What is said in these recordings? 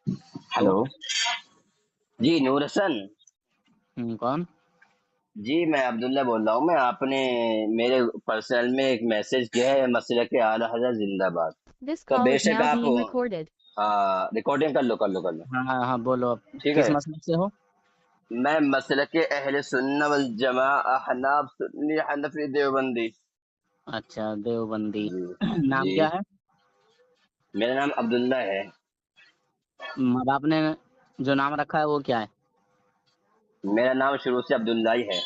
Hello. Hello. जी नूर हसन। कौन? जी मैं अब्दुल्ला बोल रहा हूँ। मैं आपने मेरे पर्सनल में एक मैसेज किया है, मसलक आला हज़रत जिंदाबाद। This तो call is बेशक now आप being recorded. रिकॉर्डिंग कर लो। हाँ हाँ हाँ, बोलो अब। ठीक किस है। मसले से हो? मैं मसलक अहले सुन्नत वल जमा अहनाफ सुन्नी हनफी देवबंदी। अच्छा, देवबंदी। जी नाम जी। क्या है? मेरा नाम अब्दुल्ला है। माँ बाप ने जो नाम रखा है वो क्या है? मेरा नाम शुरू से अब्दुल्ला ही है।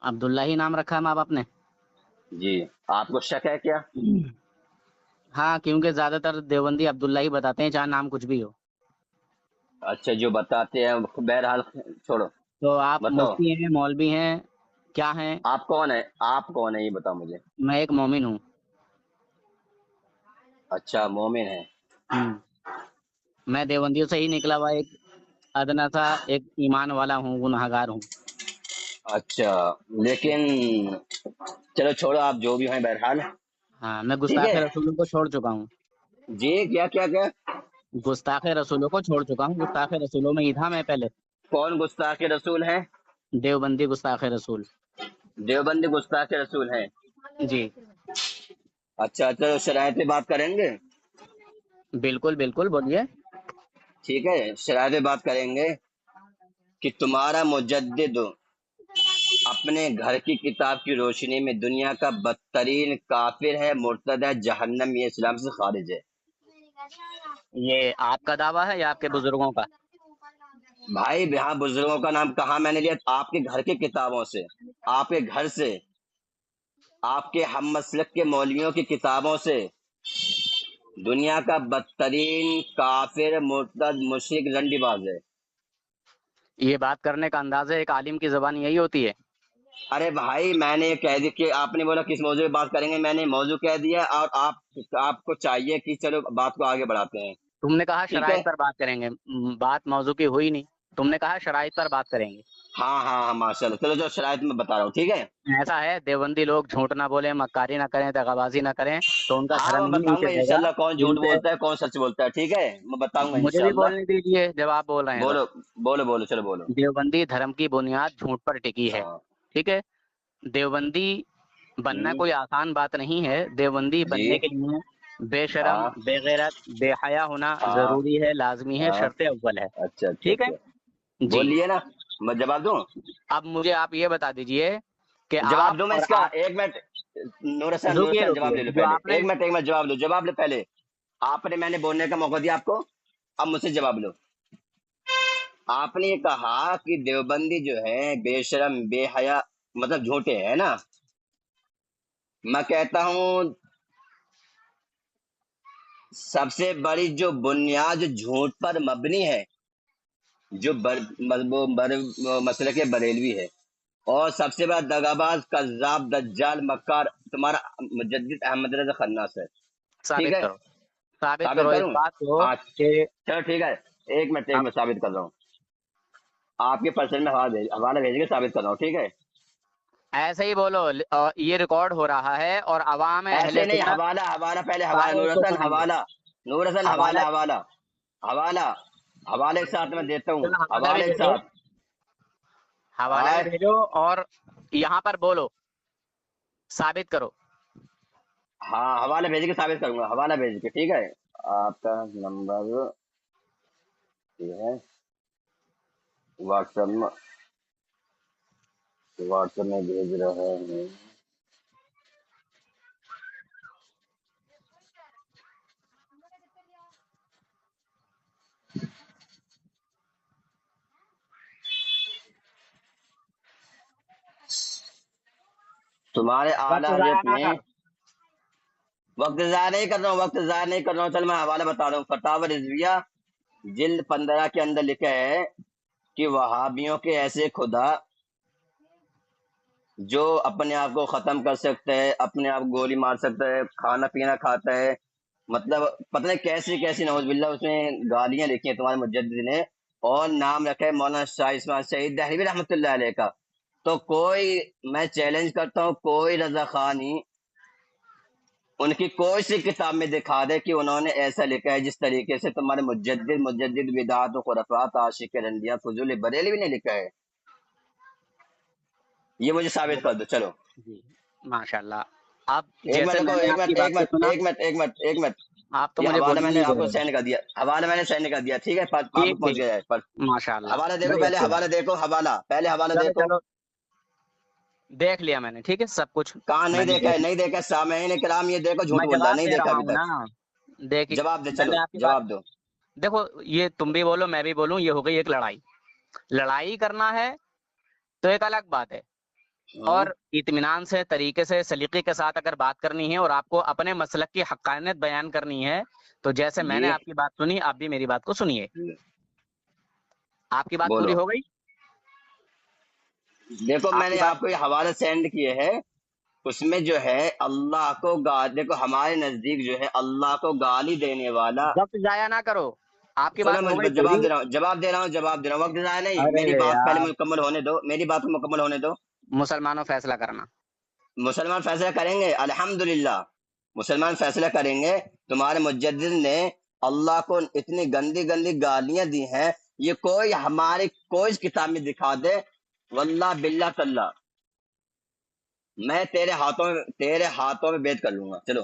अब्दुल्ला ही नाम रखा है माँ बाप ने? जी। आपको शक है क्या? हाँ, क्योंकि ज्यादातर देवबंदी अब्दुल्ला ही बताते हैं, चाहे नाम कुछ भी हो। अच्छा, जो बताते हैं बहरहाल छोड़ो। तो आप बताओ मुफ्ती हैं, मौलवी हैं, क्या हैं? आप कौन है ये बताओ मुझे। मैं एक मोमिन हूँ। अच्छा, मोमिन है। मैं देवबंदियों से ही निकला हुआ एक अदना सा एक ईमान वाला हूँ, गुनहगार हूँ। अच्छा, लेकिन चलो छोड़ो, आप जो भी हैं बहरहाल। हाँ, मैं ठीक है। गुस्ताखे रसूलों को छोड़ चुका हूँ। जी, क्या क्या क्या? गुस्ताखे रसूलों को छोड़ चुका हूँ। गुस्ताखे रसूलों में ही था मैं पहले। कौन गुस्ताख के रसूल हैं? देवबंदी गुस्ताखे रसूल। देवबंदी गुस्ताख के रसूल हैं। जी, अच्छा, चलो शरायत पे बात करेंगे। बिल्कुल बिल्कुल, बोलिए। ठीक है, शरायत पे बात करेंगे कि तुम्हारा मुजद्दिद अपने घर की किताब की रोशनी में दुनिया का बदतरीन काफिर है, मुर्तद है, जहन्नम, ये इस्लाम से खारिज है। ये आपका दावा है या आपके बुजुर्गों का? भाई यहाँ बुजुर्गों का नाम कहाँ मैंने लिया? आपके घर की किताबों से, आपके घर से, आपके हम मसलक के मौलवियों की किताबों से दुनिया का बदतरीन काफिर मुर्तद मुशरिक रंडीबाज है। ये बात करने का अंदाजा एक आलिम की जबान यही होती है। अरे भाई, मैंने ये कह दिया कि आपने बोला किस मौजू पे बात करेंगे, मैंने मौजू कह दिया और आपको चाहिए कि चलो बात को आगे बढ़ाते हैं। तुमने कहा ठीक है। शराइत पर बात करेंगे, बात मौजू की हुई नहीं। तुमने कहा शराइत पर बात करेंगे। हाँ हाँ हाँ, माशाल्लाह। चलो जो शरायत में बता रहा हूँ। ठीक है। ऐसा है, देवबंदी लोग झूठ ना बोले, मक्कारी ना करें, दगाबाजी ना करें, तो उनका हाँ, धर्म मैं ही नीचे बताऊंगा रहेगा। इंशाल्लाह कौन इन झूठ पे बोलता है कौन सच बोलता है। ठीक है, मैं बताऊंगा मुझे भी इंशाल्लाह। बोलने दीजिए जब आप बोल रहे हैं तो। बोलो बोलो बोलो, चलो बोलो। देवबंदी धर्म की बुनियाद झूठ पर टिकी है। हाँ। ठीक है। देवबंदी बनना हम्म। कोई आसान बात नहीं है। देवबंदी जी। बनने के लिए बेशरम, हाँ बेगैरत, बेहया होना हाँ जरूरी है, लाजमी है, हाँ। शर्त अव्वल है। अच्छा अच्छा ठीक है अच्छा। जी। बोलिए ना, मैं जवाब दूं। अब मुझे आप ये बता दीजिए कि जवाब आप दूं मैं और इसका? आप। एक मिनट। नूर रुकिए हसन जवाब रुकिए, ले लो जो पहले। आपने। एक मिनट जवाब लो पहले। आपने मैंने बोलने का मौका दिया आपको, अब मुझसे जवाब लो। आपने ये कहा कि देवबंदी जो है बेशरम बेहया, मतलब झूठे है ना। मैं कहता हूँ सबसे बड़ी जो बुनियाद जो झूठ पर मबनी है, जो मसले के बरेलवी है, और सबसे बड़ा दगाबाज कज्जाब दज्जाल मक्कार तुम्हारा मुजद्दिद अहमद रजा खन्नास है। ठीक साबित है। करो। साबित साबित करो इस करूं? बात को हाँ कि चलो ठीक है। एक आप मिनट साबित कर रहा हूँ। आपके पर्सन में हवाला भेज के साबित कर रहा हूँ। ठीक है। ऐसे ही बोलो। ये रिकॉर्ड हो रहा है और अवाम अहले ऐसे नहीं, सुन्नत हवाला हवाला पहले, हवाला सारे नूर इसको हसन सुनेंगे। हवाला। नूर हसन हवाला। हवाला हवाला हवाला हवाले के साथ मैं देता हूँ, चलो हवाला भी हवाले के भेजो। साथ। हवाला भी आए। भेजो और यहाँ पर बोलो, साबित करो। हाँ, हवाला भेज के साबित करूंगा, हवाला भेज के। ठीक है। आपका नंबर ये है, व्हाट्सएप में, भेज रहे हैं। तुम्हारे वक्त आला जाया हजरत ना ने, कर। वक्त ज़ाया नहीं कर रहा हूँ, वक्त ज़ाया नहीं कर रहा हूँ। चल मैं हवाला बता रहा हूँ। फतावा रिजविया जिल्द 15 के अंदर लिखा है कि वहाबियों के ऐसे खुदा जो अपने आप को खत्म कर सकता है, अपने आप गोली मार सकता है, खाना पीना खाता है, मतलब पता नहीं कैसी कैसी नौजुबिल्ला उसमें गालियां लिखी हैं तुम्हारे मुजद्दिद ने, और नाम रखा है मौलाना शाह इस्माइल सईद दहलवी रहमतुल्लाह अलैह का। तो कोई, मैं चैलेंज करता हूँ, कोई रजा खानी ان کی کوئی سی کتاب میں دکھا دے کہ انہوں نے ایسا لکھا ہے جس طریقے سے تمہارے مجدد بدعات و خرافات عاشق رندیہ فضول بریلوی نے لکھا ہے، یہ مجھے ثابت کر دو. چلو جی ماشاء اللہ. آپ ایک منٹ جیسے رکو، میں نے ایک آپ کی منٹ ایک بات کو منٹ سنا، ایک منٹ ایک منٹ ایک منٹ آپ تو یہ مجھے حوالہ بولنے میں نے نہیں آپ دے کو رہے. سینڈ کر دیا، حوالہ میں نے سینڈ کر دیا، ٹھیک ہے، آپ کو ٹھیک پہنچ ٹھیک، گیا ہے پر ماشاء اللہ، حوالہ دیکھو، بڑی پہلے اچھی حوالہ بات. دیکھو، پہلے حوالہ چلو دیکھو. چلو، دیکھ لیا میں نے، ٹھیک ہے، سب کچھ کہاں نہیں میں نے دیکھا ہے؟ دیکھ نہیں دیکھا سامعین کرام، یہ دیکھو میں جھوٹ بول رہا ہے، جواب نہیں دے دیکھا رہا ابھی ہوں تک. نا. دیکھیے، جواب دے، میں چلو نے آپ کی بات، جواب دو. دیکھو یہ تم بھی بولو میں بھی بولوں، یہ ہو گئی ایک لڑائی. لڑائی کرنا ہے تو ایک الگ بات ہے، اور اطمینان سے، طریقے سے، سلیقے کے ساتھ اگر بات کرنی ہے اور آپ کو اپنے مسلک کی حقانیت بیان کرنی ہے تو جیسے میں نے جی آپ کی بات سنی، آپ بھی میری بات کو سنیے. آپ کی بات پوری بولو. ہو گئی؟ دیکھو آپ میں کی نے بات. آپ کو یہ حوالہ سینڈ کیے ہے، اس میں جو ہے اللہ کو دیکھو ہمارے نزدیک جو ہے اللہ کو گالی دینے والا. وقت ضائع نہ کرو، آپ کی سنو بات ہو مجھے گئی پوری. جواب دے رہا ہوں، وقت ضائع نہیں، ارے میری بات پہلے یار، مکمل ہونے دو، میری بات کو مکمل ہونے دو. مسلمانوں فیصلہ کرنا. مسلمان فیصلہ کریں گے الحمدللہ، مسلمان فیصلہ کریں گے. تمہارے مجدد نے اللہ کو اتنی گندی گندی گالیاں دی ہیں، یہ کوئی ہماری کوئی کتاب میں دکھا دے، واللہ باللہ تاللہ میں تیرے ہاتھوں میں بیعت کر لوں گا. چلو.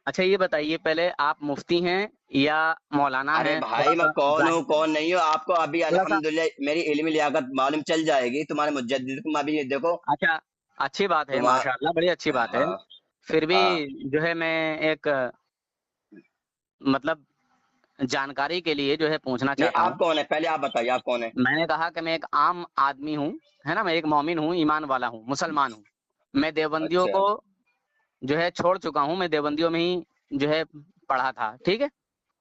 اچھا یہ بتائیے پہلے، آپ مفتی ہیں یا مولانا ارے ہیں؟ بھائی تھوڑا میں سا کون ہوں ظاہر کریں. کون نہیں ہوں آپ کو ابھی تھوڑا سا، الحمدللہ میری علمی لیاقت معلوم چل جائے گی. تمہارے مجدد کو ابھی دیکھو. اچھا اچھی بات ہے، تمہار ماشاء اللہ، بڑی اچھی بات ہے. ہاں پھر بھی ہاں جو ہے میں ایک مطلب جانکاری کے لیے جو ہے پوچھنا نہیں، چاہتا ہوں. آپ کون ہے پہلے آپ بتائیے، آپ کون ہے؟ میں نے کہا کہ میں ایک عام آدمی ہوں، ہے نا، میں ایک مومن ہوں، ایمان والا ہوں، مسلمان ہوں. میں دیوبندیوں اچھا کو جو ہے چھوڑ چکا ہوں، میں دیوبندیوں میں ہی جو ہے پڑھا تھا، ٹھیک ہے.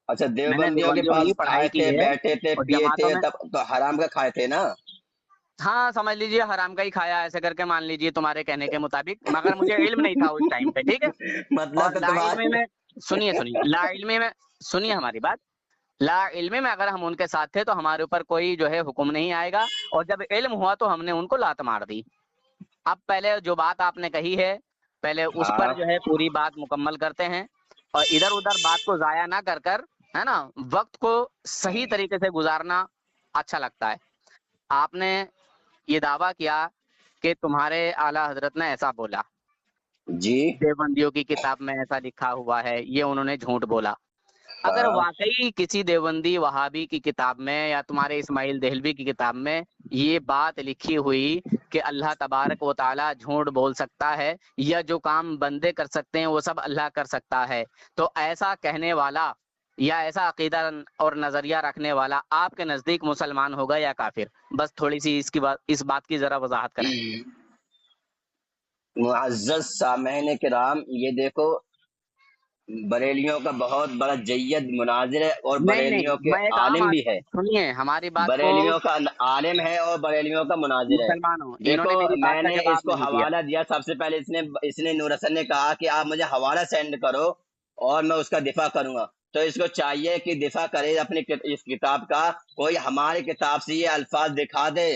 اچھا، میں نے دیوبندیوں کے دیوبندیوں میں پاس ہی کھائے پڑھائی کی تھے، ہے بیٹھے تھے، اور پیے جماعتوں تھے، میں. تب تو حرام کا کھائے تھے نا. ہاں سمجھ لیجئے حرام کا ہی کھایا، ایسے کر کے مان لیجئے تمہارے کہنے کے مطابق، مگر مجھے علم نہیں تھا اس ٹائم پہ، ٹھیک ہے. اور مطلب کہ لا علمی تمہارے میں، سنیے لا علمی میں، سنیے ہماری بات. لا علمی میں اگر ہم ان کے ساتھ تھے تو ہمارے اوپر کوئی جو ہے حکم نہیں آئے گا، اور جب علم ہوا تو ہم نے ان کو لات مار دی. اب پہلے جو بات آپ نے کہی ہے، پہلے اس پر ہاں جو ہے پوری بات مکمل کرتے ہیں، اور ادھر ادھر بات کو ضائع نہ کر کر، ہے نا، وقت کو صحیح طریقے سے گزارنا اچھا لگتا ہے. آپ نے یہ دعویٰ کیا کہ تمہارے اعلیٰ حضرت نے ایسا بولا، جی دیوبندیوں کی کتاب میں ایسا لکھا ہوا ہے، یہ انہوں نے جھوٹ بولا. اگر ہاں واقعی کسی دیوبندی وہابی کی کتاب میں یا تمہارے اسماعیل دہلوی کی کتاب میں یہ بات لکھی ہوئی کہ اللہ تبارک و تعالی جھوٹ بول سکتا ہے، یا جو کام بندے کر سکتے ہیں وہ سب اللہ کر سکتا ہے، تو ایسا کہنے والا یا ایسا عقیدہ اور نظریہ رکھنے والا آپ کے نزدیک مسلمان ہوگا یا کافر؟ بس تھوڑی سی اس بات کی ذرا وضاحت کریں. معزز سامعین کرام، یہ دیکھو بریلیوں کا بہت بڑا جید مناظر ہے، اور نہیں نہیں، بریلیوں کے میں ایک عام عالم بھی آدمی، ہے، سنیے ہماری بات کو. بریلیوں کا عالم ہے اور بریلیوں کا مناظر ہے. مسلمانوں، انہوں دیکھو نے میری بات میں کا نے اس جواب کو نہیں دیا. حوالہ دیا، سب سے پہلے اس نے نور حسن نے کہا کہ آپ مجھے حوالہ سینڈ کرو اور میں اس کا دفاع کروں گا. تو اس کو چاہیے کہ دفاع کرے اپنی اس کتاب کا، کوئی ہماری کتاب سے یہ الفاظ دکھا دے.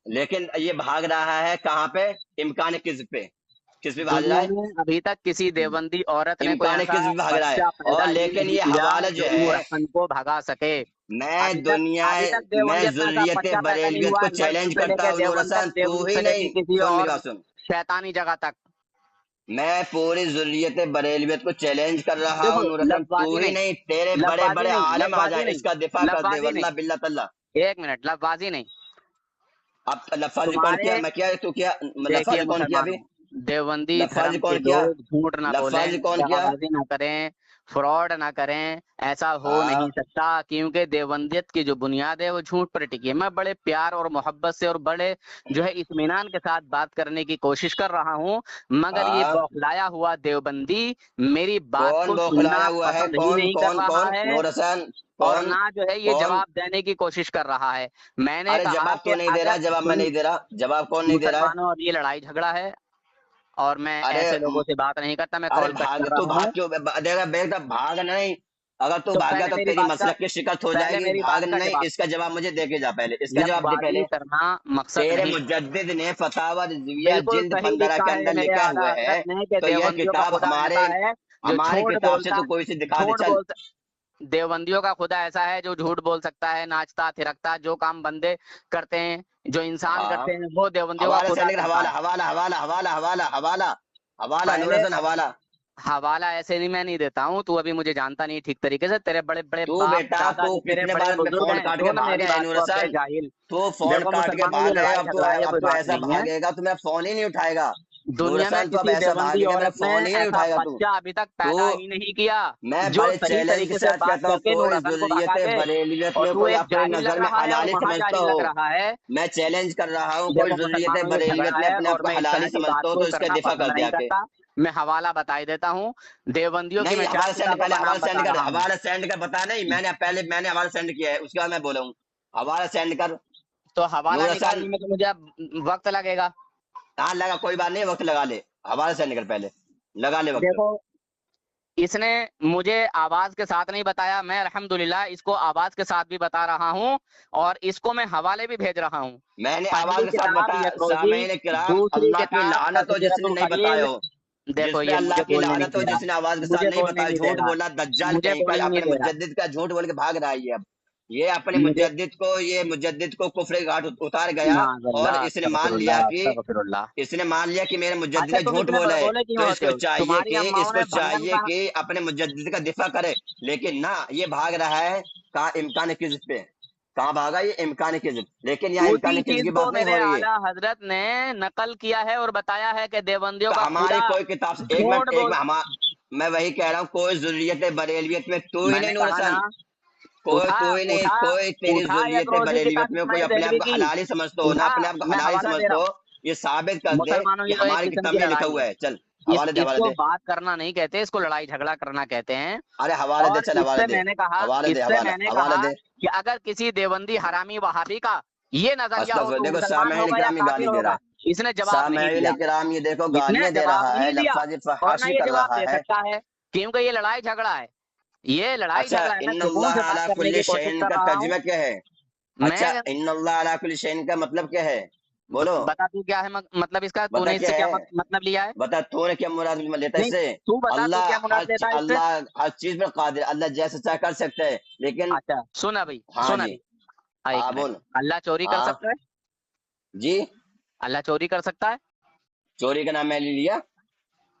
لیکن یہ بھاگ رہا ہے کہاں پہ؟ امکان کذب پہ. کس پہ بھاگ رہا دنیا ہے؟ میں ابھی تک کسی دیوبندی عورت نے کوئی امکان ایسا کذب پہ بھاگ رہا ہے. بچہ اور پیدا ہی لیکن نہیں یہ کیا حوالہ جو جو نور ہے، حسن کو بھگا سکے. میں دنیا ابھی تک دیوبندیت میں ایسا ذریت بچہ پیدا نہیں بریلیت ہوا کو ہے، نرسری چیلنج سے لے کرتا کے ہوں نور دیوبند حسن، تک، تو دیوبند ہی سے لے کے نہیں. کسی سن میری اور بات سن، شیطانی جگہ تک. میں پوری ذریت بریلیت کو چیلنج کر رہا دیکھو ہوں نور حسن، لفظ تو بازی ہی نہیں، نہیں، تیرے لفظ بڑے بازی بڑے نہیں، عالم لفظ آ بازی جائیں، نہیں، اس کا دفاع لفظ کر دے، بازی نہیں. واللہ باللہ تعالیٰ. ایک منٹ، لفظ بازی نہیں. اب لفظ کون کیا؟ تمہارے، میں کیا تو کیا؟ لفظ دیکھیے کون کیا ابھی؟ مسلمانوں، دیوبندی لفظ دھرم کے کون کیا؟ لوگ جھوٹ نہ بولیں، لفظ کون دغا کیا؟ بازی نہ کریں، فراڈ نہ کریں، ایسا ہو ہاں نہیں سکتا، کیونکہ دیوبندیت کی جو بنیاد ہے وہ جھوٹ پر ٹکی ہے. میں بڑے پیار اور محبت سے اور بڑے جو ہے اطمینان کے ساتھ بات کرنے کی کوشش کر رہا ہوں، مگر یہ ہاں بوکھلایا ہوا دیوبندی میری بات کون کو بوکھلایا سننا ہوا ہے؟ پسند ہی کون نہیں کر کون رہا کون ہے، نور حسن؟ اور کون نہ جو ہے یہ کون؟ جواب دینے کی کوشش کر رہا ہے. میں نے ارے کہا جواب کہ تو نہیں دے رہا، اگر جواب میں سن، نہیں دے رہا، جواب کون نہیں دے رہا ہے؟ مسلمانوں اب یہ لڑائی جھگڑا ہے، اور میں ارے ایسے لوگوں سے بات نہیں کرتا. میں ارے کال کٹ بھاگ، کر تو رہا بھاگ ہوں. کیوں؟ دیکھا بیٹا، بھاگ نہیں، اگر تو तो भाग गया पहले तो मेरी तेरी बात का मसलक की शिकत हो पहले जाएगी। मेरी भाग बात का नहीं, जवाब, इसका जवाब मुझे दे के जा पहले, इसका जवाब दे लफबाजी पहले। करना मकसद तेरे नहीं। मुजद्दिद ने फतावा रिजविया बिल्कुल जिल्द सही 15 लिखा के है अंदर मेरे लिखा आला हुआ है। हजरत ने कि तो यह देवबंदियों का किताब खुदा हमारे ऐसा है जो हमारी झूठ किताब से बोलता, तो कोई सी दिखा दे झूठ चल। बोलता, देवबंदियों का खुदा ऐसा है जो झूठ बोल सकता है, नाचता थिरकता, जो काम बंदे करते हैं, जो इंसान हाँ, करते हैं, वो देवबंदियों का हवाला खुदा सेंड कर, करता हवाला है। हवाला हवाला हवाला हवाला हवाला हवाला नूर पहले हसन हवाला। हवाला ऐसे नहीं, मैं नहीं देता हूँ, तू अभी मुझे जानता नहीं ठीक तरीके से, तेरे बड़े बड़े तू बाप बेटा दादा तू जो तेरे कितने बड़े बार बुजुर्ग फोन हैं, काट के सुन भाग मेरी गए बात नूर को अबे हसन। जाहिल। तू फोन देखो काट के मुसलमानों, ये भाग गए, लड़ाई अब झगड़ा है अब कोई तू बात ऐसा नहीं है। भागेगा तो मेरा फोन ही नहीं उठाएगा। नूर दुनिया में हसन, तू अब किसी ऐसा देवबंदी भागेगा मेरा औरत ने फोन ही नहीं ऐसा उठाएगा तू। बच्चा अभी तक तू पैदा ही नहीं किया मैं जो बड़े सही चैलेंज के तरीके से साथ बात कहता हूँ, करके नूर कोई हसन को भगा ज़ुर्रियत दे। बरेलियत और में तू कोई एक अपनी जाहिल नजर लग में रहा है और हलाली समझता महाजाहिल हो, लग रहा है। मैं चैलेंज कर रहा हूँ, कोई देखो ज़ुर्रियत मुसलमानों, ये बरेलियत झगड़ा में है अपने आप और को मैं इस हलाली तरह की समझता बात हो को तो इसका करना दिफा पसंद कर दे नहीं आके। करता। मैं हवाला बता ही देता हूँ, देवबंदियों की नहीं, मैं 4 हवाला सेंड, किताबों पहले का हवाला नाम सेंड बता कर, रहा हूँ। हवाला सेंड कर, बता नहीं, मैंने हवाला सेंड किया है, उसके बाद मैं बोला हूँ। हवाला सेंड कर तो हवाला नूर हसन। निकालने में तो मुझे अब वक्त लगेगा। हाँ लगा, कोई बात नहीं, वक्त लगा ले, हवाला सेंड कर पहले, लगा ले वक्त। देखो इसने मुझे आवाज के साथ नहीं बताया, मैं अल्हम्दुलिल्लाह इसको आवाज के साथ भी बता रहा हूँ और इसको मैं हवाले भी भेज रहा हूँ। मैंने आवाज पहली के साथ किताब बताया। यथरोजी, सामईन किराम, दूसरी अल्लाह की किताब लानत हो जिसने तज़किरतुल नहीं बताए खलील। हो, देखो जिस पे ये अल्लाह मुझे की बोलने नहीं लानत हो, दे रहा, जिसने आवाज के साथ मुझे नहीं बोलने बताया, नहीं दे झूठ रहा, बोला, दज्जाल मुझे कहीं का, बोलने नहीं अपने दे रहा। मुजद्दिद का झूठ बोल के भाग रहा है ये। अब ये अपने मुझे मुजद्दिद को कुफ्र के घाट उतार गया और माज़अल्लाह, अस्तगफिरुल्लाह, अस्तगफिरुल्लाह। इसने मान लिया कि मेरे मुजद्दिद अच्छा ने तुम झूठ इतने बोला है। बड़बोले क्यों तो होते हो? तुम्हारी अम्माओं ने इसको बंगन चाहिए का, कि अपने मुजद्दिद का दिफा करे, लेकिन ना, ये भाग रहा है कहाँ, इम्कान किज़्ब पे। कहाँ भागा ये, इम्कान किज़्ब। लेकिन यहाँ उसी इम्कान किज़्ब चीज की को बात नहीं मेरे हो रही है। आला हजरत ने नकल किया है और बताया है कि देवबंदियों तो का हमारी खुदा कोई किताब से झूठ बोल। मैं वही कह रहा हूँ, कोई ज़ुर्रियत बरेलियत में तू ही मैंने नहीं नूर कहा ना, हसन, कोई उठा कोई नहीं, उठा कोई तेरी उठा ज़ुर्रियत यथरोजी बरेलियत किताब में कोई इस्माइल अपने आप देहलवी को की, हलाली समझते हो ना, उठा, अपने आप को मैं हलाली हवाला दे समझते रहा हूँ। हो, ये साबित कर दे मुसलमानों, कि ये तो एक हमारी किस्म किताब की में लिखा लड़ाई हुआ है। है। चल हवाले दे, हवाले इसको दे, बात करना नहीं कहते, इसको लड़ाई झगड़ा करना कहते हैं। अरे हवाले दे, और चल हवाले दे, हवाले दे, इससे हवाला मैंने हवाले कहा दे। कि अगर किसी देवबंदी हरामी वहाबी का ये नजरिया हो अस्तगफिर, तो देखो मुसलमान सामईन होगा या किराम ये काफिर गाली दे रहा होगा। है, इसने जवाब नहीं सामईन दिया, किराम ये देखो इसने गालियां दे जवाब रहा है, नहीं दिया लफ्ज़ और ना फहाशी ये कर जवाब रहा दे है। सकता है, क्योंकि ये लड़ाई झगड़ा है। ये लड़ाई अच्छा, झगड़ा है, मैं सुकून इन्नल्लाह से बात अला करने कुल्ली की कोशिश शैइन कर का रहा हूँ। तर्जुमा क्या है? अच्छा, मैं इन्नल्लाह अला कुल्ली शैइन का मतलब क्या है? बोलो, बता तू क्या है मतलब इसका, बता तूने क्या इससे क्या है? मतलब लिया है? बता तूने क्या मुराद लेता है नहीं, इससे? तू बता तू क्या मुराद लेता है इससे। अल्लाह हर चीज पर कादिर, अल्लाह जैसा चाहे कर सकता है, लेकिन अच्छा सुन अभी, हाँ सुन जी, अभी, हाँ एक हाँ मिनट। बोल, अल्लाह चोरी कर हाँ सकता है? जी, अल्लाह चोरी कर सकता है? चोरी का नाम मैंने लिया।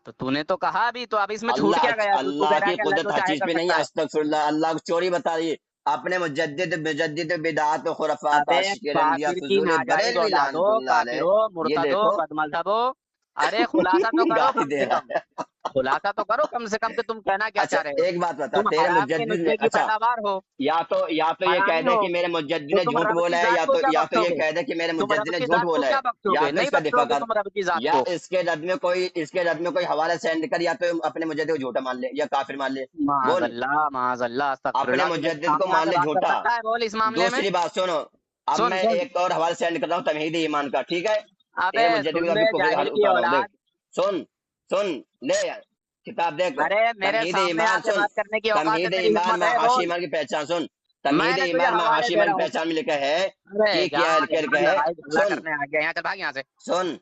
तो तूने तो कहा अभी, तो अब इसमें छूट क्या गया? तू कह अल्लाह रहा है की कि अल्लाह कुदरत जो हर चाहे चीज कर पे नहीं है। सकता है। अस्तगफिरुल्लाह, अल्लाह को चोरी बता रही है, अपने मुजद्दिद बिदात व खुरफात अबे आशिक रंदिया काफिर की फजूल नाजायज बरेलवी औलादो, लानतुल्लाह अलैह। काफिरो, ये मुर्तदो, देखो बदमजहबो, अरे खुलासा तो करो गाली कम दे से रहा कम, है। खुलासा तो करो कम से कम कि तुम कहना क्या अच्छा चाह रहे हो। एक बात बता, तुम तेरे हराम के मुजद्दिद ने, नुस्खे की अच्छा, पैदावार हो, या तो ये कह हरामी दे हो, कि मेरे मुजद्दिद तो ने तुम झूठ रब की बोला है, जात को क्या या तो ये बख्शोगे? कह दे कि मेरे तुम मुजद्दिद रब ने की झूठ जात को बोला है, क्या या बख्शोगे? तो नहीं इसका दिफा बख्शोगे कर, तुम रब की जात या को। इसके रद में कोई हवाला सेंड कर, या तो अपने मुजद्दिद को झूठा मान ले या काफिर मान ले। बोल, माज़अल्लाह, माज़अल्लाह, अपने अस्तगफिरुल्लाह, तू मेरे मुजद्दिद को सामने मान आके ले बात कर झूठा। सकता है? बोल इस मामले में। दूसरी बात सुनो, अब सुन मैं सुन, एक और हवाला सेंड कर रहा हूँ तमहीद ईमान का, ठीक है? अबे तेरे मुजद्दिद सुन को बे अभी कुफर का जाहिल हाल की उतार रहा हूँ, देख, औलाद। सुन सुन, ले किताब देख, अरे मेरे तमहीद सामने ईमान आके सुन, बात करने की औकात है, तमहीद तेरी ईमान हिम्मत में है? हाशी बोल, ईमान की पहचान सुन, तमहीद मैंने तुझे ईमान में हवाले हाशी दे ईमान रहा की हूँ। पहचान में लिखा है अरे कि क्या जहाँ है, जहाँ है, लड़ाई झगड़ा सुन करने आ गया, यहाँ चल भाग यहाँ से। सुन